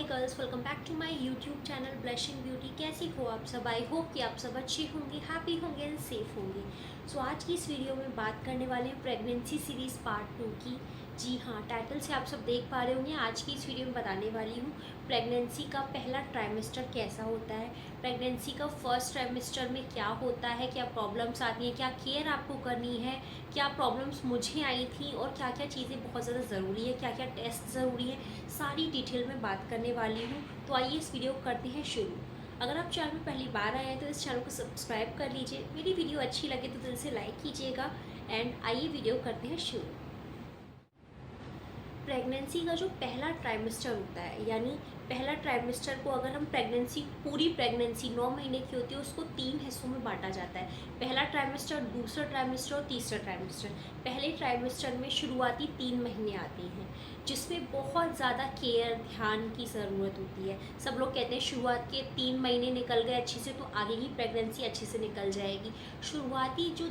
Girls, welcome back to my YouTube channel blushing beauty. कैसी हो आप सब? आई होप कि आप सब अच्छे होंगे, हैप्पी होंगे एंड सेफ होंगे। सो आज की इस वीडियो में बात करने वाले हैं प्रेगनेंसी सीरीज़ पार्ट 2 की। जी हाँ, टाइटल से आप सब देख पा रहे होंगे। आज की इस वीडियो में बताने वाली हूँ प्रेगनेंसी का पहला ट्राइमेस्टर कैसा होता है, प्रेगनेंसी का फर्स्ट ट्राइमेस्टर में क्या होता है, क्या प्रॉब्लम्स आती हैं, क्या केयर आपको करनी है, क्या प्रॉब्लम्स मुझे आई थी और क्या क्या चीज़ें बहुत ज़्यादा ज़रूरी है, क्या क्या टेस्ट ज़रूरी है, सारी डिटेल में बात करने वाली हूँ। तो आइए इस वीडियो को करते हैं शुरू। अगर आप चैनल में पहली बार आए हैं तो इस चैनल को सब्सक्राइब कर लीजिए। मेरी वीडियो अच्छी लगे तो दिल से लाइक कीजिएगा एंड आइए वीडियो करते हैं शुरू। प्रेगनेंसी का जो पहला ट्राइमेस्टर होता है, यानी पहला ट्राइमेस्टर को अगर हम पूरी प्रेगनेंसी 9 महीने की होती है उसको 3 हिस्सों में बांटा जाता है। पहला ट्राइमेस्टर, दूसरा ट्राइमेस्टर और तीसरा ट्राइमेस्टर। पहले ट्राइमेस्टर में शुरुआती 3 महीने आते हैं जिसमें बहुत ज़्यादा केयर, ध्यान की ज़रूरत होती है। सब लोग कहते हैं शुरुआत के 3 महीने निकल गए अच्छे से तो आगे की प्रेगनेंसी अच्छे से निकल जाएगी। शुरुआती जो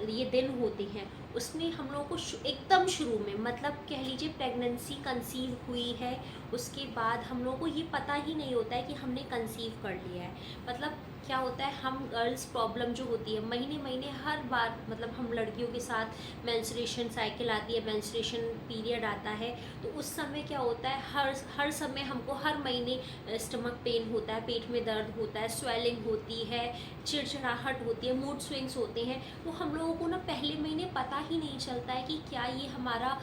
ये दिन होते हैं उसमें हम लोगों को एकदम शुरू में, मतलब कह लीजिए प्रेगनेंसी कंसीव हुई है, उसके बाद हम लोगों को ये पता ही नहीं होता है कि हमने कंसीव कर लिया है। मतलब क्या होता है, हम गर्ल्स प्रॉब्लम जो होती है महीने महीने हर बार, मतलब हम लड़कियों के साथ मेंस्ट्रुएशन साइकिल आती है, मेंस्ट्रुएशन पीरियड आता है, तो उस समय क्या होता है, हर समय हमको हर महीने स्टमक पेन होता है, पेट में दर्द होता है, स्वेलिंग होती है, चिड़चिड़ाहट होती है, मूड स्विंग्स होते हैं। तो हम लोगों को ना पहले महीने पता ही नहीं चलता है कि क्या ये हमारा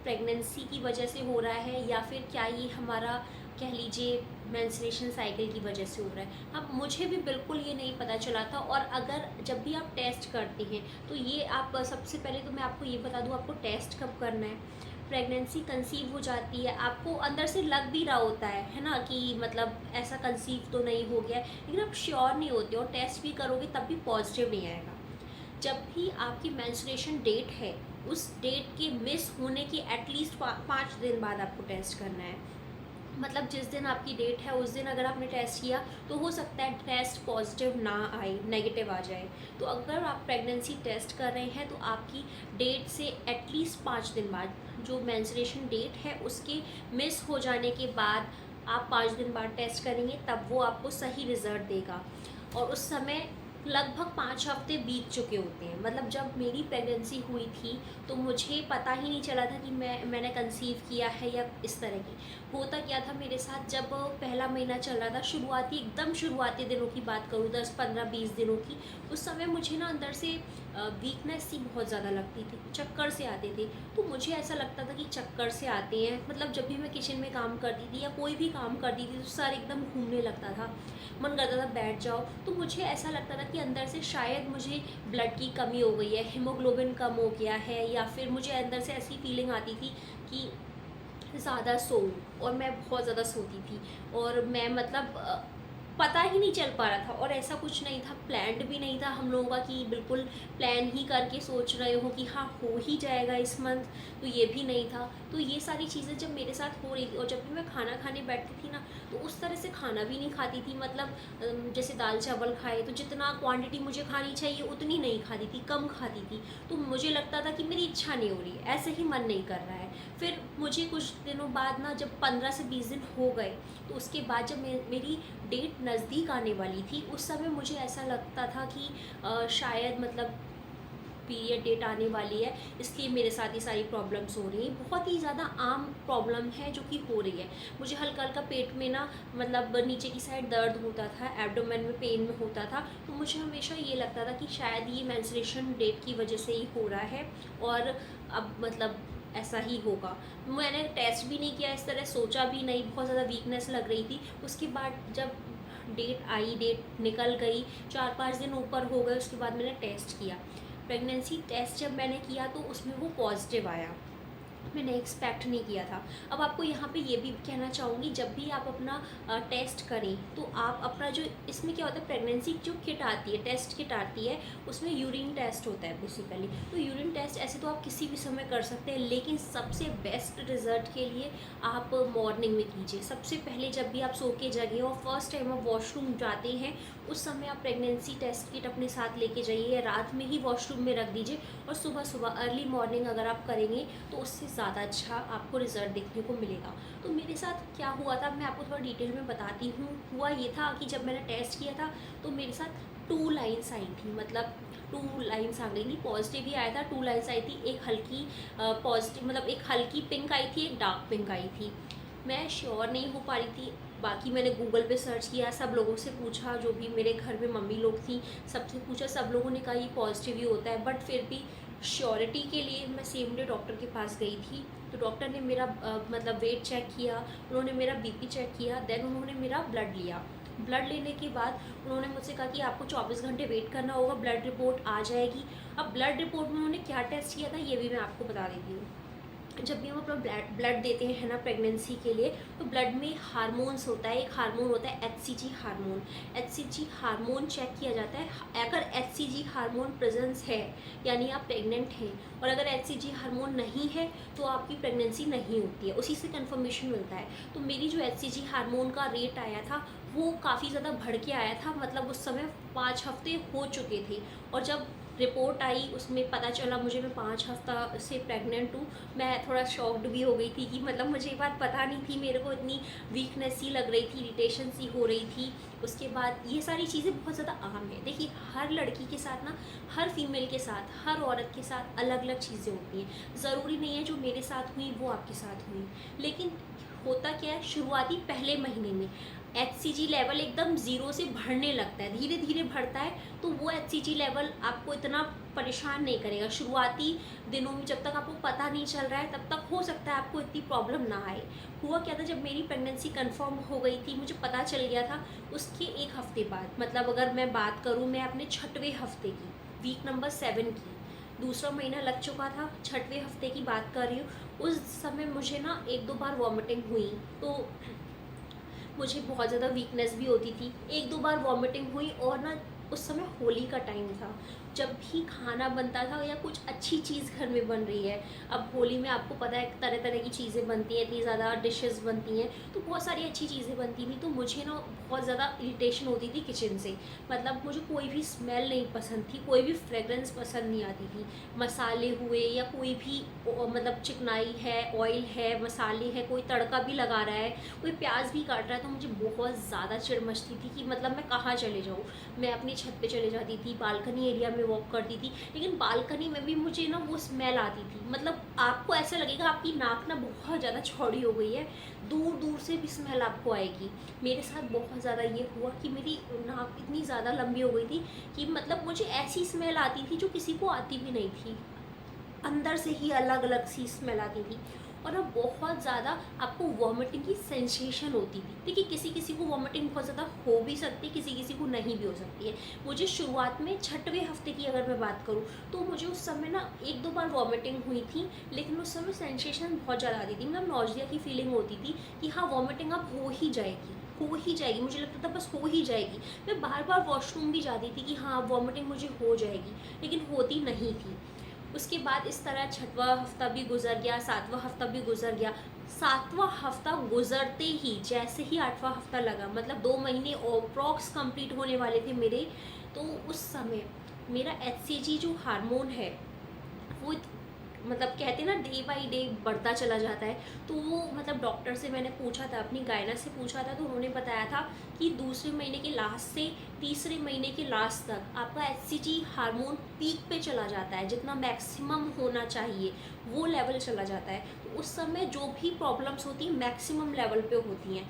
प्रेगनेंसी की वजह से हो रहा है या फिर क्या ये हमारा, कह लीजिए, मेंस्ट्रुएशन साइकिल की वजह से हो रहा है। अब मुझे भी बिल्कुल ये नहीं पता चला था। और अगर जब भी आप टेस्ट करते हैं तो ये आप, सबसे पहले तो मैं आपको ये बता दूँ आपको टेस्ट कब करना है। प्रेगनेंसी कंसीव हो जाती है, आपको अंदर से लग भी रहा होता है ना, कि मतलब ऐसा कंसीव तो नहीं हो गया, लेकिन आप श्योर नहीं होते और टेस्ट भी करोगे तब भी पॉजिटिव नहीं आएगा। जब भी आपकी मेंस्ट्रुएशन डेट है उस डेट के मिस होने की एटलीस्ट 5 दिन बाद आपको टेस्ट करना है। मतलब जिस दिन आपकी डेट है उस दिन अगर आपने टेस्ट किया तो हो सकता है टेस्ट पॉजिटिव ना आए, नेगेटिव आ जाए। तो अगर आप प्रेगनेंसी टेस्ट कर रहे हैं तो आपकी डेट से एटलीस्ट 5 दिन बाद, जो मेंस्ट्रुएशन डेट है उसके मिस हो जाने के बाद आप 5 दिन बाद टेस्ट करेंगे, तब वो आपको सही रिज़ल्ट देगा। और उस समय लगभग 5 हफ्ते बीत चुके होते हैं। मतलब जब मेरी प्रेगनेंसी हुई थी तो मुझे पता ही नहीं चला था कि मैंने कंसीव किया है या इस तरह की। होता क्या था मेरे साथ, जब पहला महीना चल रहा था, एकदम शुरुआती दिनों की बात करूँ, 10 15 20 दिनों की, उस समय मुझे ना अंदर से वीकनेस सी बहुत ज़्यादा लगती थी, चक्कर से आते थे। तो मुझे ऐसा लगता था कि चक्कर से आते हैं, मतलब जब भी मैं किचन में काम करती थी या कोई भी काम करती थी तो सर एकदम घूमने लगता था, मन करता था बैठ जाओ। तो मुझे ऐसा लगता था कि अंदर से शायद मुझे ब्लड की कमी हो गई है, हीमोग्लोबिन कम हो गया है, या फिर मुझे अंदर से ऐसी फीलिंग आती थी कि ज़्यादा सोऊं। और मैं बहुत ज़्यादा सोती थी और मैं, मतलब पता ही नहीं चल पा रहा था। और ऐसा कुछ नहीं था, प्लान्ड भी नहीं था हम लोगों का कि बिल्कुल प्लान ही करके सोच रहे हो कि हाँ हो ही जाएगा इस मंथ, तो ये भी नहीं था। तो ये सारी चीज़ें जब मेरे साथ हो रही थी और जब भी मैं खाना खाने बैठती थी ना तो उस तरह से खाना भी नहीं खाती थी। मतलब जैसे दाल चावल खाए तो जितना क्वांटिटी मुझे खानी चाहिए उतनी नहीं खाती थी, कम खाती थी। तो मुझे लगता था कि मेरी इच्छा नहीं हो रही है, ऐसे ही मन नहीं कर रहा है। फिर मुझे कुछ दिनों बाद ना, जब 15 से 20 दिन हो गए तो उसके बाद जब मेरी डेट नज़दीक आने वाली थी, उस समय मुझे ऐसा लगता था कि शायद, मतलब पीरियड डेट आने वाली है, इसलिए मेरे साथ ये सारी प्रॉब्लम्स हो रही हैं। बहुत ही ज़्यादा आम प्रॉब्लम है जो कि हो रही है। मुझे हल्का हल्का पेट में ना, मतलब नीचे की साइड दर्द होता था, एब्डोमेन में पेन में होता था। तो मुझे हमेशा ये लगता था कि शायद ये मेंस्ट्रुएशन डेट की वजह से ही हो रहा है और अब, मतलब ऐसा ही होगा। मैंने टेस्ट भी नहीं किया, इस तरह सोचा भी नहीं, बहुत ज़्यादा वीकनेस लग रही थी। उसके बाद जब डेट आई, डेट निकल गई, 4-5 दिन ऊपर हो गए, उसके बाद मैंने टेस्ट किया। प्रेगनेंसी टेस्ट जब मैंने किया तो उसमें वो पॉजिटिव आया, मैंने एक्सपेक्ट नहीं किया था। अब आपको यहाँ पे ये भी कहना चाहूँगी, जब भी आप अपना टेस्ट करें तो आप अपना जो, इसमें क्या होता है, प्रेगनेंसी जो किट आती है, टेस्ट किट आती है, उसमें यूरिन टेस्ट होता है बेसिकली। तो यूरिन टेस्ट ऐसे तो आप किसी भी समय कर सकते हैं, लेकिन सबसे बेस्ट रिजल्ट के लिए आप मॉर्निंग में कीजिए। सबसे पहले जब भी आप सो के जगें और फर्स्ट टाइम आप वॉशरूम जाते हैं उस समय आप प्रेगनेंसी टेस्ट किट अपने साथ लेके जाइए, या रात में ही वॉशरूम में रख दीजिए और सुबह सुबह अर्ली मॉर्निंग अगर आप करेंगे तो उससे ज़्यादा अच्छा आपको रिज़ल्ट देखने को मिलेगा। तो मेरे साथ क्या हुआ था, मैं आपको थोड़ा डिटेल में बताती हूँ। हुआ ये था कि जब मैंने टेस्ट किया था तो मेरे साथ 2 लाइन्स आई थी, मतलब 2 लाइन्स आ गई थी, पॉजिटिव ही आया था। 2 लाइन्स आई थी, एक हल्की पॉजिटिव मतलब एक हल्की पिंक आई थी, एक डार्क पिंक आई थी। मैं श्योर नहीं हो पा रही थी। बाकी मैंने गूगल पे सर्च किया, सब लोगों से पूछा, जो भी मेरे घर में मम्मी लोग थी सबसे पूछा, सब लोगों ने कहा ये पॉजिटिव ही होता है। बट फिर भी श्योरिटी के लिए मैं सेम डे डॉक्टर के पास गई थी। तो डॉक्टर ने मेरा मतलब वेट चेक किया, उन्होंने मेरा बीपी चेक किया, देन उन्होंने मेरा ब्लड लिया। ब्लड लेने के बाद उन्होंने मुझसे कहा कि आपको 24 घंटे वेट करना होगा, ब्लड रिपोर्ट आ जाएगी। अब ब्लड रिपोर्ट में उन्होंने क्या टेस्ट किया था ये भी मैं आपको बता देती हूँ। जब भी हम अपना ब्लड देते हैं ना प्रेगनेंसी के लिए, तो ब्लड में हार्मोन्स होता है, एक हार्मोन होता है HCG hormone. HCG hormone check किया जाता है। अगर एचसीजी हार्मोन प्रेजेंस है यानी आप प्रेग्नेंट हैं, और अगर एचसीजी हार्मोन नहीं है तो आपकी प्रेगनेंसी नहीं होती है, उसी से कंफर्मेशन मिलता है। तो मेरी जो एचसीजी हार्मोन का रेट आया था वो काफ़ी ज़्यादा बढ़ के आया था, मतलब उस समय 5 हफ्ते हो चुके थे। और जब रिपोर्ट आई उसमें पता चला मुझे, मैं 5 हफ्ता से प्रेग्नेंट हूँ। मैं थोड़ा शॉक्ड भी हो गई थी कि मतलब मुझे ये बात पता नहीं थी, मेरे को इतनी वीकनेस सी लग रही थी, इरिटेशन सी हो रही थी। उसके बाद ये सारी चीज़ें बहुत ज़्यादा आम है। देखिए हर लड़की के साथ ना, हर फीमेल के साथ, हर औरत के साथ अलग अलग चीज़ें होती हैं। ज़रूरी नहीं है जो मेरे साथ हुई वो आपके साथ हुई। लेकिन होता क्या है, शुरुआती पहले महीने में एचसीजी लेवल एकदम ज़ीरो से बढ़ने लगता है, धीरे धीरे बढ़ता है। तो वो एचसीजी लेवल आपको इतना परेशान नहीं करेगा शुरुआती दिनों में, जब तक आपको पता नहीं चल रहा है तब तक हो सकता है आपको इतनी प्रॉब्लम ना आए। हुआ क्या था, जब मेरी प्रेगनेंसी कंफर्म हो गई थी, मुझे पता चल गया था, उसके 1 हफ्ते बाद, मतलब अगर मैं बात करूँ मैं अपने 6वें हफ्ते की, वीक नंबर 7 की, दूसरा महीना लग चुका था, 6वें हफ्ते की बात कर रही हूँ। उस समय मुझे ना 1-2 बार वॉमिटिंग हुई, तो मुझे बहुत ज़्यादा वीकनेस भी होती थी। 1-2 बार वॉमिटिंग हुई, और ना उस समय होली का टाइम था। जब भी खाना बनता था या कुछ अच्छी चीज़ घर में बन रही है, अब होली में आपको पता है तरह तरह की चीज़ें बनती हैं, इतनी ज़्यादा डिशेस बनती हैं, तो बहुत सारी अच्छी चीज़ें बनती थी। तो मुझे ना बहुत ज़्यादा इरिटेशन होती थी किचन से, मतलब मुझे कोई भी स्मेल नहीं पसंद थी, कोई भी फ्रेगरेंस पसंद नहीं आती थी। मसाले हुए या कोई भी मतलब चिकनाई है, ऑयल है, मसाले है, कोई तड़का भी लगा रहा है, कोई प्याज भी काट रहा है, तो मुझे बहुत ज़्यादा चिढ़ मचती थी कि मतलब मैं कहाँ चले जाऊँ। मैं अपनी छत पे चले जाती थी, बालकनी एरिया में वॉक करती थी, लेकिन बालकनी में भी मुझे ना वो स्मेल आती थी। मतलब आपको ऐसा लगेगा आपकी नाक ना बहुत ज़्यादा चौड़ी हो गई है, दूर दूर से भी स्मेल आपको आएगी। मेरे साथ बहुत ज़्यादा ये हुआ कि मेरी नाक इतनी ज़्यादा लंबी हो गई थी कि मतलब मुझे ऐसी स्मेल आती थी जो किसी को आती भी नहीं थी, अंदर से ही अलग अलग सी स्मेल आती थी। और अब बहुत ज़्यादा आपको वॉमिटिंग की सेंसेशन होती थी। देखिए किसी किसी को वॉमिटिंग बहुत ज़्यादा हो भी सकती है, किसी किसी को नहीं भी हो सकती है। मुझे शुरुआत में 6वें हफ्ते की अगर मैं बात करूँ तो मुझे उस समय ना 1-2 बार वॉमिटिंग हुई थी, लेकिन उस समय सेंसेशन बहुत ज़्यादा आती थी, मतलब नौजिया की फीलिंग होती थी कि हाँ वॉमिटिंग अब हो ही जाएगी, हो ही जाएगी। मुझे लगता था बस हो ही जाएगी। मैं बार बार वॉशरूम भी जाती थी कि हाँ वॉमिटिंग मुझे हो जाएगी, लेकिन होती नहीं थी। उसके बाद इस तरह 6वां हफ्ता भी गुजर गया, 7वां हफ्ता भी गुजर गया। 7वां हफ्ता गुजरते ही जैसे ही 8वां हफ्ता लगा, मतलब 2 महीने अप्रॉक्स कंप्लीट होने वाले थे मेरे, तो उस समय मेरा एचसीजी जो हार्मोन है वो मतलब कहते हैं ना डे बाय डे बढ़ता चला जाता है। तो वो मतलब डॉक्टर से मैंने पूछा था, अपनी गायना से पूछा था, तो उन्होंने बताया था कि दूसरे महीने के लास्ट से तीसरे महीने के लास्ट तक आपका एचसीजी हार्मोन पीक पे चला जाता है, जितना मैक्सिमम होना चाहिए वो लेवल चला जाता है। तो उस समय जो भी प्रॉब्लम्स होती हैं मैक्सिमम लेवल पे होती हैं।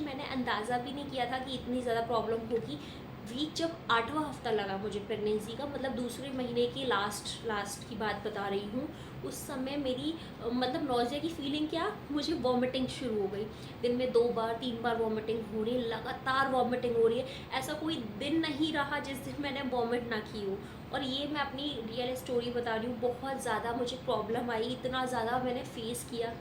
मैंने अंदाज़ा भी नहीं किया था कि इतनी ज़्यादा प्रॉब्लम होगी। वीक जब 8वां हफ्ता लगा मुझे प्रेगनेंसी का, मतलब दूसरे महीने की लास्ट की बात बता रही हूँ, उस समय मेरी मतलब नौजिया की फीलिंग क्या, मुझे वॉमिटिंग शुरू हो गई। दिन में 2 बार 3 बार वॉमिटिंग हो रही है, लगातार वॉमिटिंग हो रही है। ऐसा कोई दिन नहीं रहा जिस दिन मैंने वॉमिट ना की हो। और ये मैं अपनी रियल स्टोरी बता रही हूँ, बहुत ज़्यादा मुझे प्रॉब्लम आई, इतना ज़्यादा मैंने फेस किया।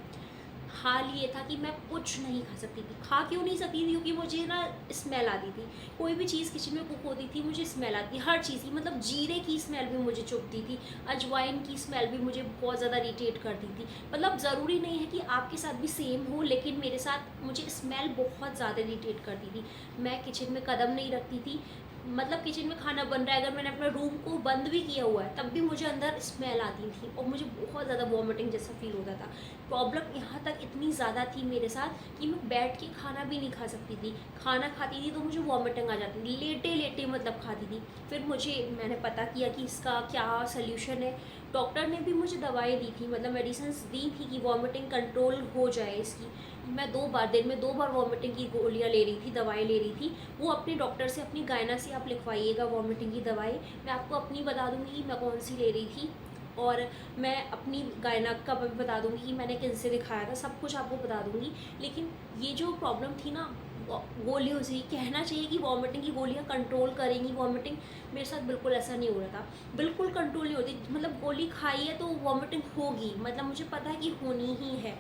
हाल ये था कि मैं कुछ नहीं खा सकती थी। खा क्यों नहीं सकती थी, क्योंकि मुझे ना स्मेल आती थी। कोई भी चीज़ किचन में कुक होती थी मुझे स्मेल आती थी, हर चीज़ की, मतलब जीरे की स्मेल भी मुझे चुभती थी, अजवाइन की स्मेल भी मुझे बहुत ज़्यादा इरिटेट करती थी। मतलब ज़रूरी नहीं है कि आपके साथ भी सेम हो, लेकिन मेरे साथ मुझे स्मेल बहुत ज़्यादा इरिटेट करती थी। मैं किचन में कदम नहीं रखती थी, मतलब किचन में खाना बन रहा है, अगर मैंने अपना रूम को बंद भी किया हुआ है तब भी मुझे अंदर स्मेल आती थी और मुझे बहुत ज़्यादा वॉमिटिंग जैसा फील होता था। प्रॉब्लम यहाँ तक इतनी ज़्यादा थी मेरे साथ कि मैं बैठ के खाना भी नहीं खा सकती थी। खाना खाती थी तो मुझे वॉमिटिंग आ जाती थी, लेटे लेटे मतलब खाती थी। फिर मैंने पता किया कि इसका क्या सल्यूशन है। डॉक्टर ने भी मुझे दवाई दी थी, मतलब मेडिसिन दी थी कि वॉमिटिंग कंट्रोल हो जाए इसकी। मैं 2 बार, दिन में 2 बार वॉमिटिंग की गोलियाँ ले रही थी, दवाई ले रही थी। वो अपने डॉक्टर से, अपनी गायना से आप लिखवाइएगा वॉमिटिंग की दवाई। मैं आपको अपनी बता दूँगी कि मैं कौन सी ले रही थी, और मैं अपनी गायनक का भी बता दूँगी कि मैंने किनसे दिखाया था, सब कुछ आपको बता दूँगी। लेकिन ये जो प्रॉब्लम थी ना गोलियों से, कहना चाहिए कि वॉमिटिंग की गोलियाँ कंट्रोल करेंगी वॉमिटिंग, मेरे साथ बिल्कुल ऐसा नहीं हो रहा था। बिल्कुल कंट्रोल नहीं होती, मतलब गोली खाई है तो वॉमिटिंग होगी, मतलब मुझे पता है कि होनी ही है।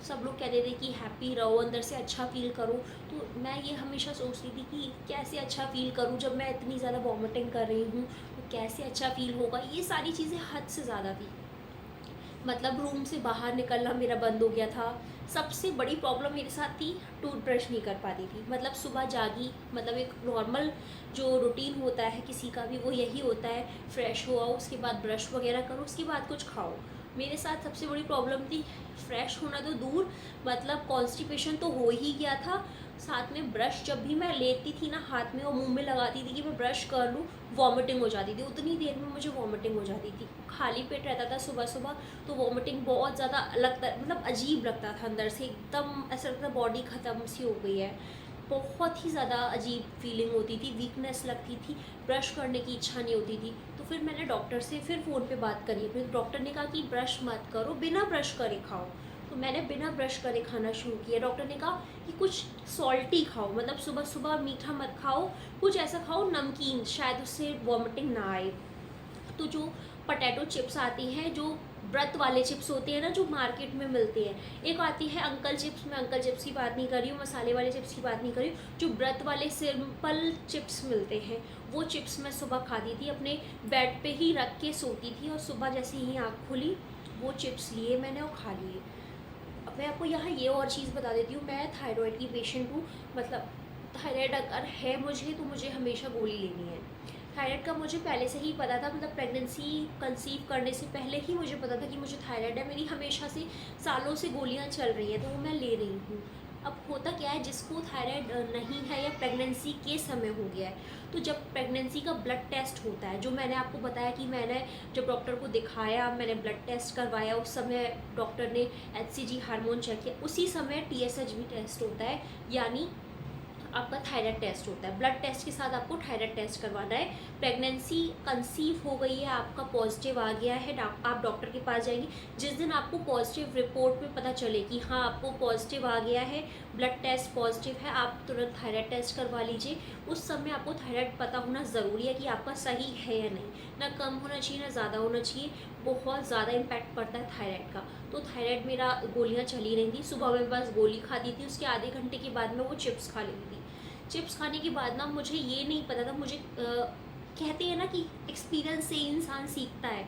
सब लोग कहते थे कि हैप्पी रहो, अंदर से अच्छा फ़ील करो। तो मैं ये हमेशा सोचती थी कि कैसे अच्छा फ़ील करूँ, जब मैं इतनी ज़्यादा वॉमिटिंग कर रही हूँ तो कैसे अच्छा फ़ील होगा। ये सारी चीज़ें हद से ज़्यादा थी। मतलब रूम से बाहर निकलना मेरा बंद हो गया था। सबसे बड़ी प्रॉब्लम मेरे साथ थी, टूथब्रश नहीं कर पाती थी। मतलब सुबह जागी, मतलब एक नॉर्मल जो रूटीन होता है किसी का भी वो यही होता है, फ्रेश हो आओ, उसके बाद ब्रश वगैरह करो, उसके बाद कुछ खाओ। मेरे साथ सबसे बड़ी प्रॉब्लम थी फ्रेश होना तो दूर, मतलब कॉन्स्टिपेशन तो हो ही गया था। साथ में ब्रश जब भी मैं लेती थी ना हाथ में और मुंह में लगाती थी कि मैं ब्रश कर लूँ, वॉमिटिंग हो जाती थी। उतनी देर में मुझे वॉमिटिंग हो जाती थी। खाली पेट रहता था सुबह सुबह तो वॉमिटिंग बहुत ज़्यादा लगता, मतलब अजीब लगता था अंदर से, एकदम ऐसा लगता बॉडी ख़त्म सी हो गई है। बहुत ही ज़्यादा अजीब फीलिंग होती थी, वीकनेस लगती थी, ब्रश करने की इच्छा नहीं होती थी। तो फिर मैंने डॉक्टर से फिर फ़ोन पे बात करी, फिर डॉक्टर ने कहा कि ब्रश मत करो, बिना ब्रश करे खाओ। तो मैंने बिना ब्रश करे खाना शुरू किया। डॉक्टर ने कहा कि कुछ सॉल्टी खाओ, मतलब सुबह सुबह मीठा मत खाओ, कुछ ऐसा खाओ नमकीन, शायद उससे वॉमिटिंग ना आए। तो जो पटैटो चिप्स आती हैं, जो व्रत वाले चिप्स होते हैं ना, जो मार्केट में मिलते हैं, एक आती है अंकल चिप्स, मैं अंकल चिप्स की बात नहीं कर रही हूँ, मसाले वाले चिप्स की बात नहीं कर रही हूँ, जो व्रत वाले सिंपल चिप्स मिलते हैं, वो चिप्स मैं सुबह खाती थी, अपने बेड पे ही रख के सोती थी, और सुबह जैसे ही आँख खुली वो चिप्स लिए मैंने और खा लिए। अब मैं आपको यहाँ ये और चीज़ बता देती हूँ, मैं थायराइड की पेशेंट हूँ। मतलब थायराइड अगर है मुझे तो मुझे हमेशा गोली लेनी है। थायराइड का मुझे पहले से ही पता था, मतलब प्रेगनेंसी कंसीव करने से पहले ही मुझे पता था कि मुझे थायराइड है। मेरी हमेशा से सालों से गोलियाँ चल रही हैं तो वो मैं ले रही हूँ। अब होता क्या है, जिसको थायराइड नहीं है या प्रेगनेंसी के समय हो गया है, तो जब प्रेगनेंसी का ब्लड टेस्ट होता है, जो मैंने आपको बताया कि मैंने जब डॉक्टर को दिखाया, मैंने ब्लड टेस्ट करवाया, उस समय डॉक्टर ने HCG हार्मोन चेक किया, उसी समय TSH भी टेस्ट होता है, यानी आपका थायराइड टेस्ट होता है। ब्लड टेस्ट के साथ आपको थायराइड टेस्ट करवाना है। प्रेगनेंसी कंसीव हो गई है, आपका पॉजिटिव आ गया है, आप डॉक्टर के पास जाएंगे। जिस दिन आपको पॉजिटिव रिपोर्ट में पता चले कि हाँ आपको पॉजिटिव आ गया है, ब्लड टेस्ट पॉजिटिव है, आप तुरंत थायराइड टेस्ट करवा लीजिए। उस समय आपको थायराइड पता होना ज़रूरी है कि आपका सही है या नहीं, ना कम होना चाहिए ना ज़्यादा होना चाहिए। बहुत ज़्यादा इम्पैक्ट पड़ता है थायराइड का। तो थायराइड मेरा गोलियाँ चली रही थी, सुबह में बस गोली खाती थी, उसके आधे घंटे के बाद में वो चिप्स खा लेती थी। चिप्स खाने के बाद ना मुझे ये नहीं पता था, मुझे कहते हैं ना कि एक्सपीरियंस से इंसान सीखता है,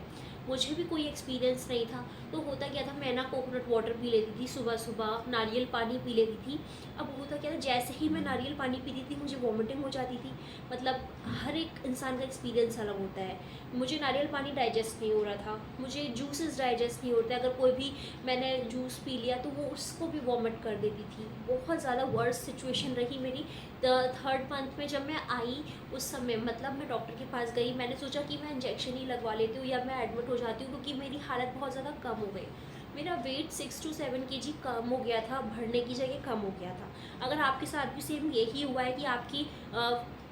मुझे भी कोई एक्सपीरियंस नहीं था। तो होता क्या था, मैं ना कोकोनट वाटर पी लेती थी सुबह सुबह, नारियल पानी पी लेती थी। अब होता क्या था, जैसे ही मैं नारियल पानी पीती थी मुझे वॉमिटिंग हो जाती थी। मतलब हर एक इंसान का एक्सपीरियंस अलग होता है। मुझे नारियल पानी डाइजेस्ट नहीं हो रहा था, मुझे जूसेस डाइजेस्ट नहीं होते, अगर कोई भी मैंने जूस पी लिया तो वो उसको भी वॉमिट कर देती थी। बहुत ज़्यादा वर्स्ट सिचुएशन रही मेरी। थर्ड मंथ में जब मैं आई, उस समय मतलब मैं डॉक्टर के पास गई, मैंने सोचा कि मैं इंजेक्शन ही लगवा लेती हूँ या मैं एडमिट हो जाती हूँ, क्योंकि मेरी हालत बहुत ज़्यादा कम हो गई। मेरा वेट 6 to 7 kg कम हो गया था, बढ़ने की जगह कम हो गया था। अगर आपके साथ भी सेम यही हुआ है कि आपकी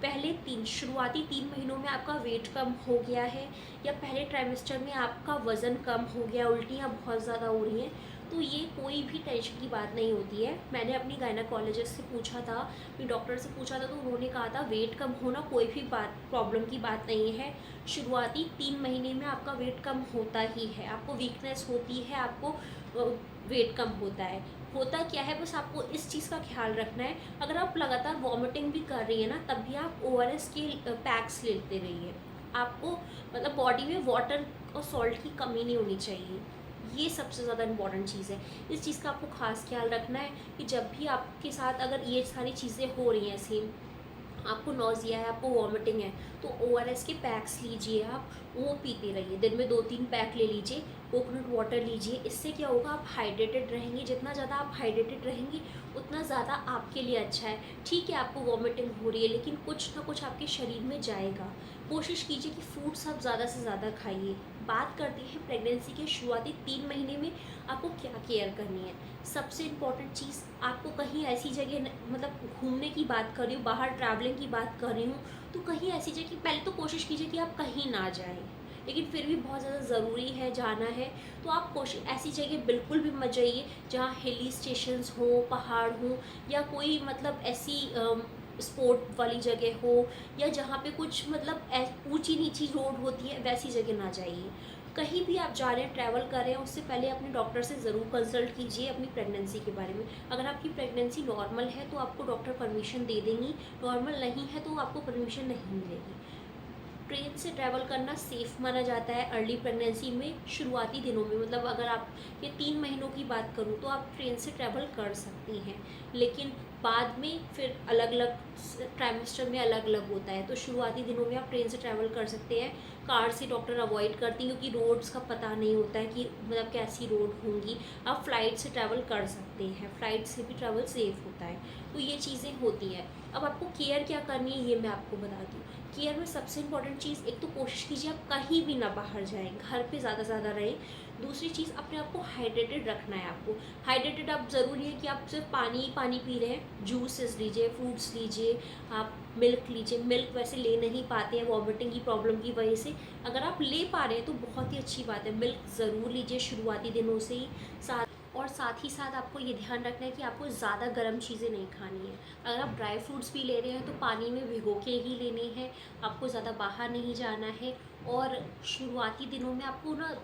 पहले शुरुआती 3 महीनों में आपका वेट कम हो गया है, या पहले ट्राइमेस्टर में आपका वज़न कम हो गया, उल्टियाँ बहुत ज़्यादा हो रही हैं, तो ये कोई भी टेंशन की बात नहीं होती है। मैंने अपनी गायनेकोलॉजिस्ट से पूछा था, अपनी डॉक्टर से पूछा था, तो उन्होंने कहा था वेट कम होना कोई भी प्रॉब्लम की बात नहीं है। शुरुआती 3 महीने में आपका वेट कम होता ही है, आपको वीकनेस होती है, आपको वेट कम होता है। होता क्या है, बस आपको इस चीज़ का ख्याल रखना है। अगर आप लगातार वॉमिटिंग भी कर रही है ना, तब भी आप ORS के पैक्स लेते रहिए। आपको मतलब बॉडी में वाटर और सॉल्ट की कमी नहीं होनी चाहिए, ये सबसे ज़्यादा इम्पॉर्टेंट चीज़ है। इस चीज़ का आपको खास ख्याल रखना है कि जब भी आपके साथ अगर ये सारी चीज़ें हो रही हैं सेम, आपको नौजिया है, आपको वॉमिटिंग है, तो ओआरएस के पैक्स लीजिए आप, वो पीते रहिए। दिन में 2-3 पैक ले लीजिए, कोकोनट वाटर लीजिए। इससे क्या होगा, आप हाइड्रेटेड रहेंगे। जितना ज़्यादा आप हाइड्रेटेड रहेंगे उतना ज़्यादा आपके लिए अच्छा है। ठीक है, आपको वॉमिटिंग हो रही है, लेकिन कुछ ना कुछ आपके शरीर में जाएगा। कोशिश कीजिए कि फ्रूट्स आप ज़्यादा से ज़्यादा खाइए। बात करते हैं प्रेगनेंसी के शुरुआती 3 महीने में आपको क्या केयर करनी है। सबसे इम्पॉर्टेंट चीज़, आपको कहीं ऐसी जगह मतलब घूमने की बात कर रही हूँ, बाहर ट्रैवलिंग की बात कर रही हूँ, तो कहीं ऐसी जगह पहले तो कोशिश कीजिए कि आप कहीं ना जाएं, लेकिन फिर भी बहुत ज़्यादा ज़रूरी है जाना है तो आप कोशिश ऐसी जगह बिल्कुल भी मत जाइए जहाँ हिली स्टेशंस हो, पहाड़ हो, या कोई मतलब ऐसी स्पोर्ट वाली जगह हो, या जहाँ पे कुछ मतलब ऊंची नीची रोड होती है, वैसी जगह ना जाइए। कहीं भी आप जा रहे हैं, ट्रैवल कर रहे हैं, उससे पहले अपने डॉक्टर से ज़रूर कंसल्ट कीजिए अपनी प्रेगनेंसी के बारे में। अगर आपकी प्रेगनेंसी नॉर्मल है तो आपको डॉक्टर परमिशन दे देंगी, नॉर्मल नहीं है तो आपको परमिशन नहीं मिलेगी। ट्रेन से ट्रैवल करना सेफ़ माना जाता है अर्ली प्रेगनेंसी में। शुरुआती दिनों में मतलब अगर आप ये 3 महीनों की बात करूँ तो आप ट्रेन से ट्रैवल कर सकती हैं, लेकिन बाद में फिर अलग अलग ट्राइमेस्टर में अलग अलग होता है। तो शुरुआती दिनों में आप ट्रेन से ट्रैवल कर सकते हैं। कार से डॉक्टर अवॉइड करती हैं क्योंकि रोड्स का पता नहीं होता है कि मतलब कैसी रोड होंगी। आप फ़्लाइट से ट्रैवल कर सकते हैं, फ़्लाइट से भी ट्रैवल सेफ़ होता है। तो ये चीज़ें होती हैं। अब आपको केयर क्या करनी है ये मैं आपको बता दूँ। केयर में सबसे इम्पॉर्टेंट चीज़, एक तो कोशिश कीजिए आप कहीं भी ना बाहर जाएं, घर पे ज़्यादा से ज़्यादा रहें। दूसरी चीज़, अपने आप को हाइड्रेटेड रखना है। आपको हाइड्रेटेड आप ज़रूरी है कि आप सिर्फ पानी ही पानी पी रहे हैं। जूसेस लीजिए, फ्रूट्स लीजिए, आप मिल्क लीजिए। मिल्क वैसे ले नहीं पाते हैं वॉमिटिंग की प्रॉब्लम की वजह से, अगर आप ले पा रहे हैं तो बहुत ही अच्छी बात है। मिल्क ज़रूर लीजिए शुरुआती दिनों से ही। साथ ही साथ आपको ये ध्यान रखना है कि आपको ज़्यादा गर्म चीज़ें नहीं खानी है। अगर आप ड्राई फ्रूट्स भी ले रहे हैं तो पानी में भिगो के ही लेने हैं, आपको ज़्यादा बाहर नहीं जाना है। और शुरुआती दिनों में आपको ना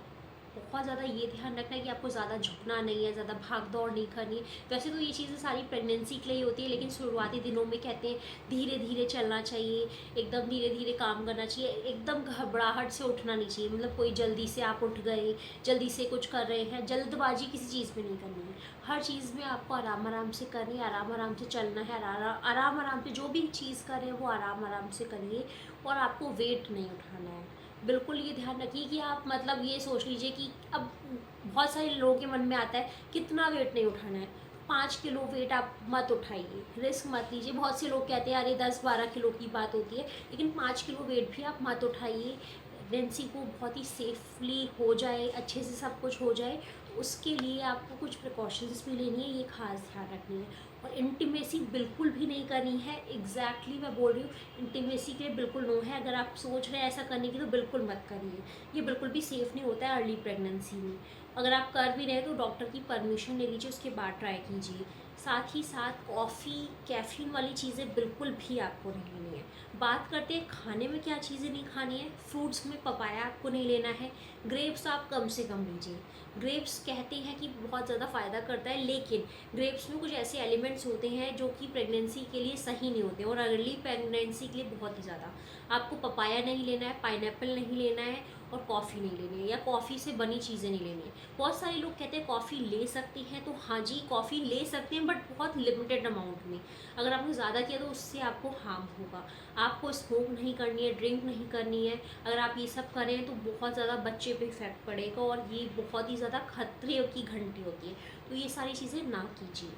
बहुत ज़्यादा ये ध्यान रखना है कि आपको ज़्यादा झुकना नहीं है, ज़्यादा भाग दौड़ नहीं करनी है। वैसे तो ये चीज़ें सारी प्रेगनेंसी के लिए ही होती है, लेकिन शुरुआती दिनों में कहते हैं धीरे धीरे चलना चाहिए, एकदम धीरे धीरे काम करना चाहिए, एकदम घबराहट से उठना नहीं चाहिए। मतलब कोई जल्दी से आप उठ गए, जल्दी से कुछ कर रहे हैं, जल्दबाजी किसी चीज़ में नहीं करनी है। हर चीज़ में आपको आराम आराम से करनी है, आराम आराम से चलना है, आराम आराम से जो भी चीज़ कर रहे हैं वो आराम आराम से करिए। और आपको वेट नहीं उठाना है। बिल्कुल ये ध्यान रखिए कि आप मतलब ये सोच लीजिए कि अब बहुत सारे लोगों के मन में आता है कितना वेट नहीं उठाना है। 5 किलो वेट आप मत उठाइए, रिस्क मत लीजिए। बहुत से लोग कहते हैं अरे 10-12 किलो की बात होती है, लेकिन 5 किलो वेट भी आप मत उठाइए। प्रेगनेंसी को बहुत ही सेफली हो जाए, अच्छे से सब कुछ हो जाए, उसके लिए आपको कुछ प्रिकॉशंस भी लेनी है, ये खास ध्यान रखनी है। और इंटीमेसी बिल्कुल भी नहीं करनी है। एग्जैक्टली मैं बोल रही हूँ, इंटीमेसी के लिए बिल्कुल नो है। अगर आप सोच रहे हैं ऐसा करने की तो बिल्कुल मत करिए, ये बिल्कुल भी सेफ़ नहीं होता है अर्ली प्रेगनेंसी में। अगर आप कर भी रहे हैं तो डॉक्टर की परमिशन ले लीजिए, उसके बाद ट्राई कीजिए। साथ ही साथ कॉफ़ी, कैफ़ीन वाली चीज़ें बिल्कुल भी आपको नहीं लेनी है। बात करते हैं खाने में क्या चीज़ें नहीं खानी है। फ्रूट्स में पपाया आपको नहीं लेना है, ग्रेप्स आप कम से कम लीजिए। ग्रेप्स कहते हैं कि बहुत ज़्यादा फ़ायदा करता है, लेकिन ग्रेप्स में कुछ ऐसे एलिमेंट्स होते हैं जो कि प्रेगनेंसी के लिए सही नहीं होते और अर्ली प्रेगनेंसी के लिए बहुत ही ज़्यादा। आपको पपाया नहीं लेना है, पाइनएप्पल नहीं लेना है, और कॉफ़ी नहीं लेनी है, या कॉफ़ी से बनी चीज़ें नहीं लेनी है। बहुत सारे लोग कहते हैं कॉफ़ी ले सकती हैं, तो हाँ जी कॉफ़ी ले सकते हैं, बट बहुत लिमिटेड अमाउंट में। अगर आपने ज़्यादा किया तो उससे आपको हार्म होगा। आपको स्मोक नहीं करनी है, ड्रिंक नहीं करनी है। अगर आप ये सब करें तो बहुत ज़्यादा बच्चे पे इफेक्ट पड़ेगा, और ये बहुत ही ज़्यादा खतरे की घंटी होती है। तो ये सारी चीज़ें ना कीजिए।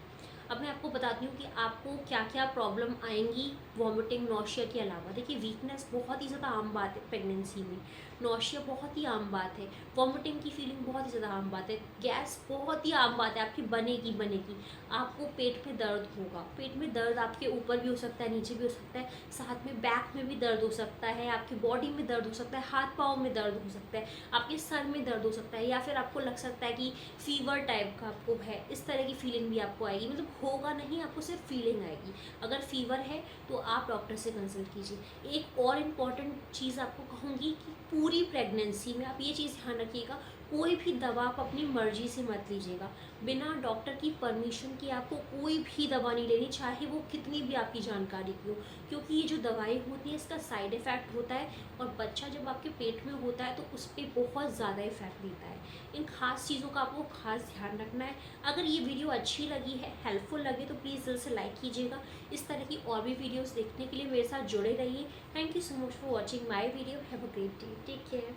अब मैं आपको बताती हूँ कि आपको क्या क्या प्रॉब्लम आएंगी वॉमिटिंग नौशिया के अलावा। देखिए, वीकनेस बहुत ही ज़्यादा आम बात है प्रेगनेंसी में, नौशिया बहुत ही आम बात है, वॉमिटिंग की फीलिंग बहुत ही ज़्यादा आम बात है, गैस बहुत ही आम बात है, आपकी बनेगी। आपको पेट में दर्द होगा, पेट में दर्द आपके ऊपर भी हो सकता है, नीचे भी हो सकता है, साथ में बैक में भी दर्द हो सकता है, आपकी बॉडी में दर्द हो सकता है, हाथ पाँव में दर्द हो सकता है, आपके सर में दर्द हो सकता है, या फिर आपको लग सकता है कि फीवर टाइप का आपको है। इस तरह की फीलिंग भी आपको आएगी, मतलब होगा नहीं, आपको सिर्फ फीलिंग आएगी। अगर फीवर है तो आप डॉक्टर से कंसल्ट कीजिए। एक और इम्पॉर्टेंट चीज़ आपको कहूँगी कि पूरी प्रेगनेंसी में आप ये चीज़ ध्यान रखिएगा, कोई भी दवा आप अपनी मर्जी से मत लीजिएगा। बिना डॉक्टर की परमिशन के आपको कोई भी दवा नहीं लेनी, चाहे वो कितनी भी आपकी जानकारी की हो, क्योंकि ये जो दवाई होती है इसका साइड इफ़ेक्ट होता है और बच्चा जब आपके पेट में होता है तो उस पर बहुत ज़्यादा इफेक्ट देता है। इन खास चीज़ों का आपको खास ध्यान रखना है। अगर ये वीडियो अच्छी लगी है, हेल्पफुल लगे, तो प्लीज़ दिल से लाइक कीजिएगा। इस तरह की और भी वीडियोस देखने के लिए मेरे साथ जुड़े रहिए। Thank you so much for watching my video. Have a great day. Take care.